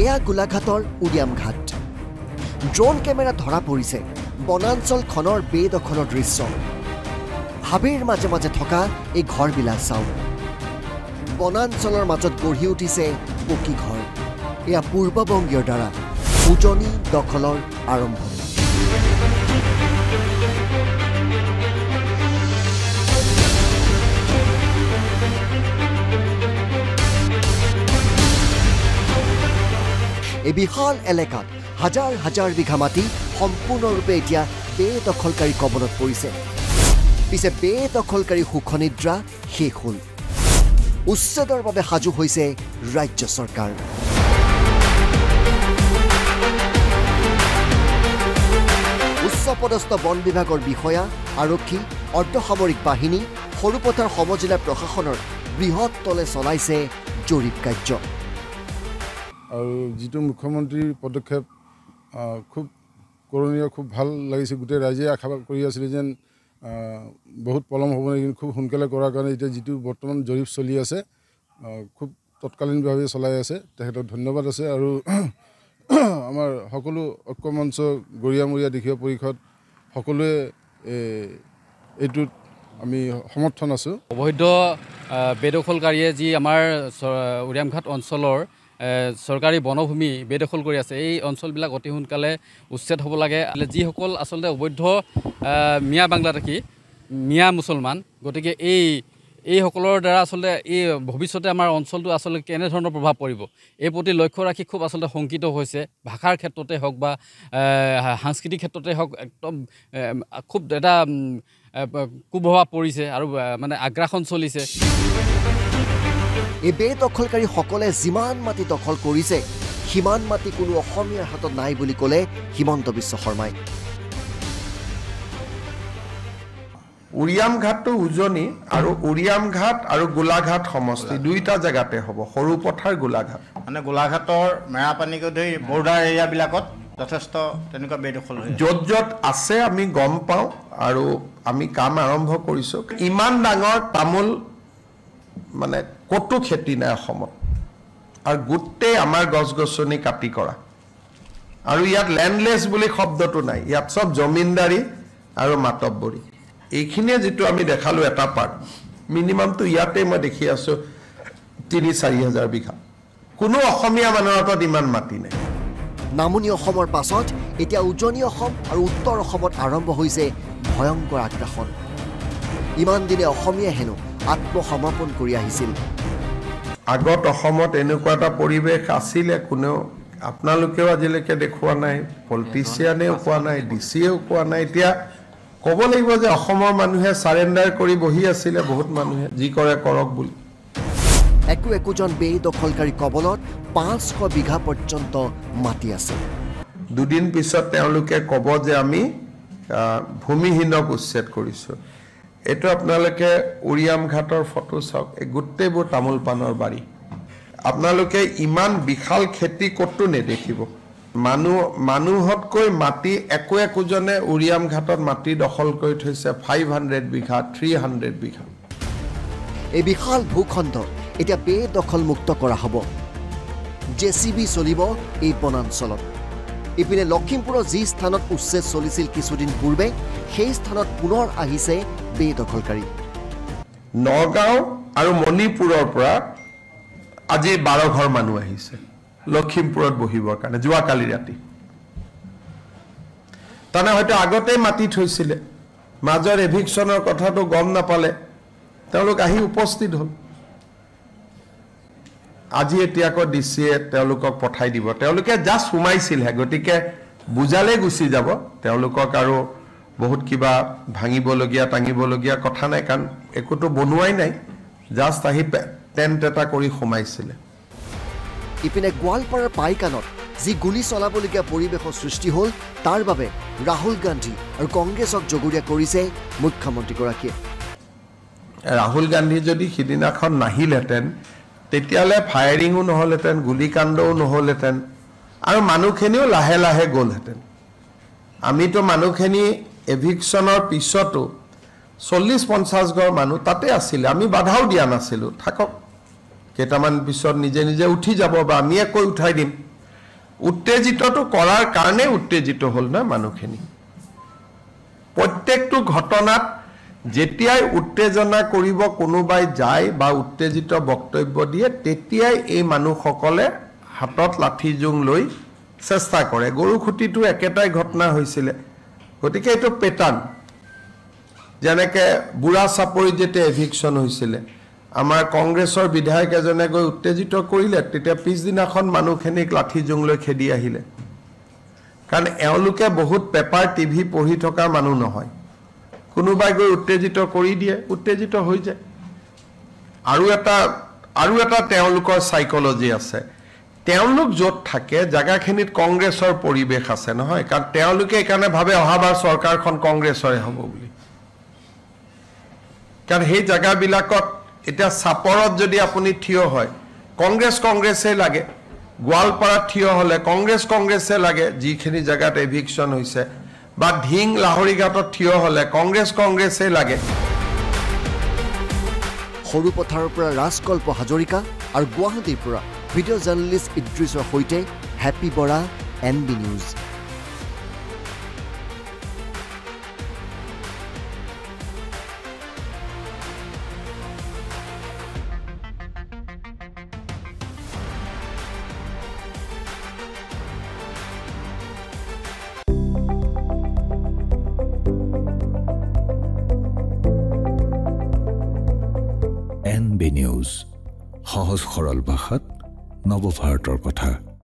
এয়া গোলাঘাটৰ উৰিয়াম ঘাট ড্ৰোন কেমেৰা ধৰা পৰিছে বনাঞ্চলখনৰ বেদখলৰ দৃশ্য হাবিৰ মাজে মাজে থকা এই ঘৰবিলাক চাওক বনাঞ্চলৰ মাজত গঢ়ি উঠিছে পকী ঘৰ এয়া পূৰ্ববংগীয়ৰ দ্বাৰা উজনি দখলৰ আৰম্ভণি এই বিশাল এলেকাত হাজাৰ হাজাৰ বিঘা মাটি সম্পূৰ্ণৰূপে এতিয়া বেদখলকাৰী কবলত পৰিছে পিছে বেদখলকাৰী সুখনিদ্ৰা শেষ হ'ল উচ্ছেদৰ বাবে সাজু হৈছে ৰাজ্য চৰকাৰ উচ্চপদস্থ বন বিভাগৰ বিষয়া আৰক্ষী অৰ্ধসামৰিক বাহিনী সৰুপথাৰ সমজিলা প্ৰশাসনৰ বৃহৎ তলে চলাইছে জৰীপ কাৰ্য আৰু যিটো মুখ্যমন্ত্ৰীৰ পদক্ষেপ খুব কৰণীয় খুব ভাল লাগিছে গোটেই ৰাইজে আশা কৰি আছিল যেন বহুত পলম হ'ব নেকি খুব সোনকালে কৰাৰ কাৰণে এতিয়া যিটো বৰ্তমান জৰীপ চলি আছে খুব তৎকালীনভাৱে চলাই আছে তেখেতক ধন্যবাদ আছে আৰু আমাৰ সকলো ঐক্যমঞ্চ গৰিয়ামৰীয়া দিশীয় পৰিষদ সকলোৱে এইটোত আমি সমৰ্থন আছোঁ অবৈধ বেদখলকাৰীয়ে যি আমাৰ উৰিয়ামঘাট অঞ্চলৰ চৰকাৰী বনভূমি বেদখল কৰি আছে এই অঞ্চলবিলাক অতি সোনকালে উচ্ছেদ হ'ব লাগে যিসকল আচলতে অবৈধ মিয়া বাংলাদেশী মিয়া মুছলমান গতিকে এইসকলৰ দ্বাৰা আচলতে এই ভৱিষ্যতে আমাৰ অঞ্চলটো আচলতে কেনেধৰণৰ প্ৰভাৱ পৰিব এই প্ৰতি লক্ষ্য ৰাখি খুব আচলতে শংকিত হৈছে ভাষাৰ ক্ষেত্ৰতে হওক বা সাংস্কৃতিক ক্ষেত্ৰতে হওক একদম খুব এটা কুপ্ৰভাৱ পৰিছে আৰু মানে আগ্ৰাসন চলিছে এই বেদখলকাৰীসকলে যিমান মাটি দখল কৰিছে সিমান মাটি কোনো অসমীয়াৰ হাতত নাই বুলি ক'লে হিমন্ত বিশ্ব শৰ্মাই উৰিয়াম ঘাটটো উজনি আৰু উৰিয়াম ঘাট আৰু গোলাঘাট সমষ্টি দুইটা জেগাতে হ'ব সৰুপথাৰ গোলাঘাট মানে গোলাঘাটৰ মেৰাপানীকে ধৰি বৰ্ডাৰ এৰিয়াবিলাকত যথেষ্ট তেনেকুৱা বেদখল হৈছে য'ত য'ত আছে আমি গম পাওঁ আৰু আমি কাম আৰম্ভ কৰিছোঁ ইমান ডাঙৰ তামোল মানে কতো খেতি নাই অসমত আৰু গোটেই আমাৰ গছ গছনি কাটি কৰা আৰু ইয়াত লেণ্ডলেছ বুলি শব্দটো নাই ইয়াত সব জমিনদাৰী আৰু মাতব্বৰী এইখিনিয়ে যেটো আমি দেখালো এটা পাৰ্ট মিনিমামটো ইয়াতে মই দেখি আছো ৩-৪ হাজাৰ বিঘা কোনো অসমীয়া মানুহৰ হাতত ইমান মাটি নাই নামনি অসমৰ পাছত এতিয়া উজনি অসম আৰু উত্তৰ অসমত আৰম্ভ হৈছে ভয়ংকৰ আগ্ৰাসন ইমান দিনে অসমীয়া হেনো আত্মসমৰ্পণ কৰি আহিছিল আগত অসমত এনেকুৱা এটা পৰিৱেশ আছিলে কোনেও আপোনালোকেও আজিলৈকে দেখুৱা নাই পলিটিচিয়ানেও কোৱা নাই ডিচিয়েও কোৱা নাই এতিয়া ক'ব লাগিব যে অসমৰ মানুহে সাৰেন্ডাৰ কৰি বহি আছিলে বহুত মানুহে যি কৰে কৰক বুলি একোজন বেদখলকাৰী কবলত 500 বিঘা পৰ্যন্ত মাটি আছে দুদিন পিছত তেওঁলোকে ক'ব যে আমি ভূমিহীনক উচ্ছেদ কৰিছোঁ এটো আপোনালোকে উৰিয়াম ঘাটৰ ফটো চাওক এই গোটেইবোৰ তামোল পানৰ বাৰী আপোনালোকে ইমান বিশাল খেতি কতো নেদেখিব মানুহতকৈ মাটি একোজনে উৰিয়াম ঘাটত মাটি দখল কৰি থৈছে 500 বিঘা 300 বিঘা এই বিশাল ভূখণ্ড এতিয়া বেদখল মুক্ত কৰা হ'ব জেচিবি চলিব এই বনাঞ্চলত ইপিনে লখিমপুৰৰ যি স্থানত উচ্ছেদ চলিছিল কিছুদিন পূৰ্বে সেই স্থানত পুনৰ আহিছে বেদখলকাৰী নগাঁও আৰু মণিপুৰৰ পৰা আজি 12 ঘৰ মানুহ আহিছে লখিমপুৰত বহিবৰ কাৰণে যোৱাকালি ৰাতি তানে হয়তো আগতে মাটি থৈছিলে মাজৰ এভিকচনৰ কথাটো গম নাপালে তেওঁলোক আহি উপস্থিত হ'ল আজি এতিয়াকৈ ডিচিয়ে তেওঁলোকক পঠাই দিব তেওঁলোকে জাস্ট সোমাইছিলহে গতিকে বুজালে গুচি যাব তেওঁলোকক আৰু বহুত কিবা ভাঙিবলগীয়া টাঙিবলগীয়া কথা নাই কাৰণ একোটো বনোৱাই নাই জাস্ট আহি টেণ্ট এটা কৰি সোমাইছিলে ইপিনে গোৱালপাৰাৰ পাইকানত যি গুলি চলাবলগীয়া পৰিৱেশৰ সৃষ্টি হ'ল তাৰ বাবে ৰাহুল গান্ধী আৰু কংগ্ৰেছক জগৰীয়া কৰিছে মুখ্যমন্ত্ৰীগৰাকীয়ে ৰাহুল গান্ধী যদি সিদিনাখন নাহিলেতেন তেতিয়ালে ফায়াৰিংও নহলেতেন গুলিকাণ্ডও নহলেতেন আৰু মানুহখিনিও লাহে লাহে গ'লহেতেন আমিতো মানুহখিনি এভিকচনৰ পিছতো 40-50 ঘৰ মানুহ তাতে আছিল আমি বাধাও দিয়া নাছিলো থাকক কেইটামান পিছত নিজে নিজে উঠি যাব বা আমি একো উঠাই দিম উত্তেজিতটো কৰাৰ কাৰণে উত্তেজিত হ'ল না মানুহখিনি প্ৰত্যেকটো ঘটনাত যেতিয়াই উত্তেজনা কৰিব কোনোবাই যায় বা উত্তেজিত বক্তব্য দিয়ে তেতিয়াই এই মানুহসকলে হাতত লাঠি জোং লৈ চেষ্টা কৰে গৰুখুটিটো একেটাই ঘটনা হৈছিল গতিকে এইটো পেটাৰ্ণ যেনেকৈ বুঢ়া চাপৰিত যেতিয়া এভিকশ্যন হৈছিল আমাৰ কংগ্ৰেছৰ বিধায়ক এজনে গৈ উত্তেজিত কৰিলে তেতিয়া পিছদিনাখন মানুহখিনিক লাঠি জোং লৈ খেদি আহিলে কাৰণ এওঁলোকে বহুত পেপাৰ টিভি পঢ়ি থকা মানুহ নহয় কোনোবাই গৈ উত্তেজিত কৰি দিয়ে উত্তেজিত হৈ যায় আৰু এটা তেওঁলোকৰ সাইকোলজি আছে তেওঁলোক য'ত থাকে জাগাখিনিত কংগ্ৰেছৰ পৰিৱেশ আছে নহয় কাৰণ তেওঁলোকে এইকাৰণে ভাবে অহাবাৰ চৰকাৰখন কংগ্ৰেছৰে হ'ব বুলি কাৰণ সেই জাগাবিলাকত এটা সাপৰত যদি আপুনি থিয় হয় কংগ্ৰেছে লাগে গোৱালপাৰাত থিয় হলে কংগ্ৰেছে লাগে যিখিনি জাগাত এভিকশ্যন হৈছে বা ঢিং লাহৰিঘাটত থিয় হলে কংগ্ৰেছে লাগে সৰু পথাৰৰ পৰা ৰাজকল্প হাজৰিকা আৰু গুৱাহাটীৰ পৰা ভিডিঅ' জাৰ্নেলিষ্ট ইদ্ৰিছৰ সৈতে happy Bora NB news NB news সহজ সৰল ভাষাত নৱভাৰতৰ কথা